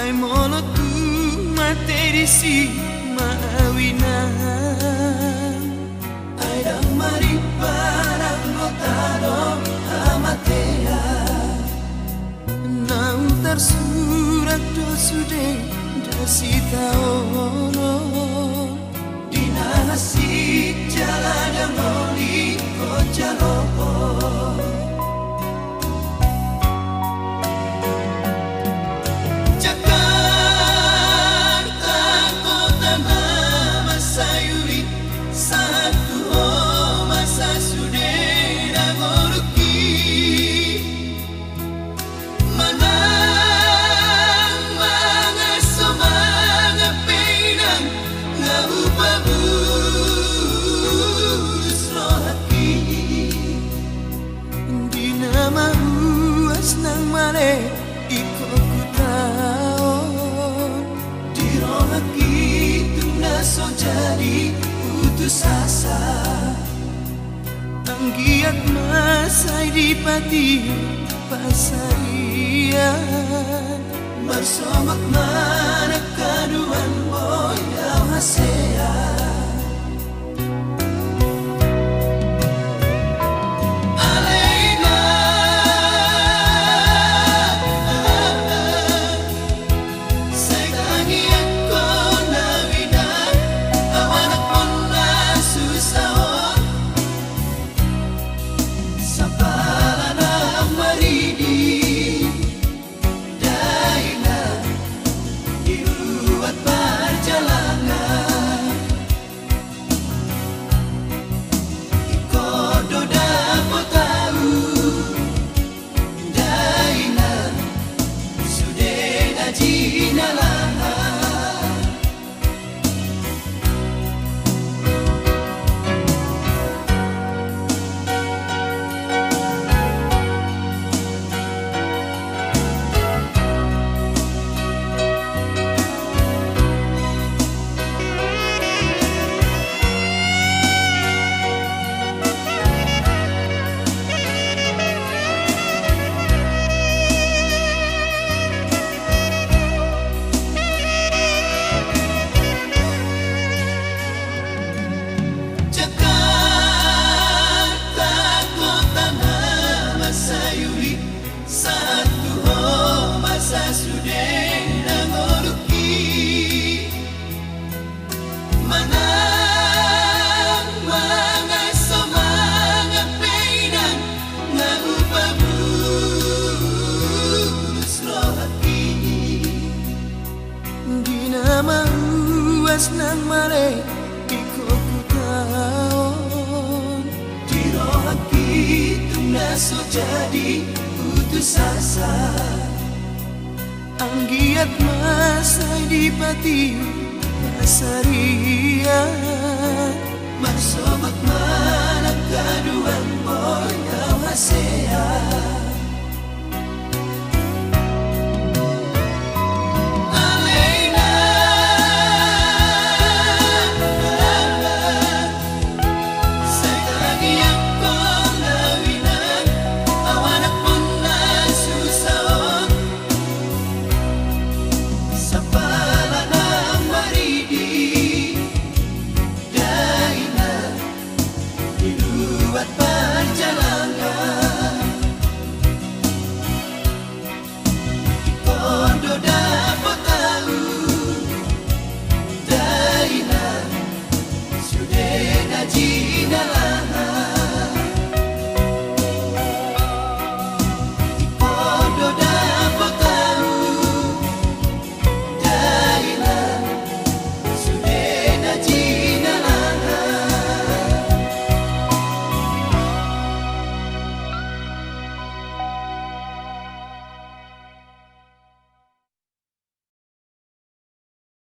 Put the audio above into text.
Ai molotu materisi maawina ai dang mari parang notado amatea nang tersurat do sude dasi taono dinasi jalan moli kojalopo nang mare iko ku taon di rohaki tunda so jadi putus asa anggiat masai di pati pasaria bersomak mana kaduan boya hasea nang mare iko ku taon di rohaki tunda so jadi putus asa anggiat masai di pati pasaria bersobat mana kaduan boya hasea buat perjalanan di kondo dapat tahu Daina sudah naji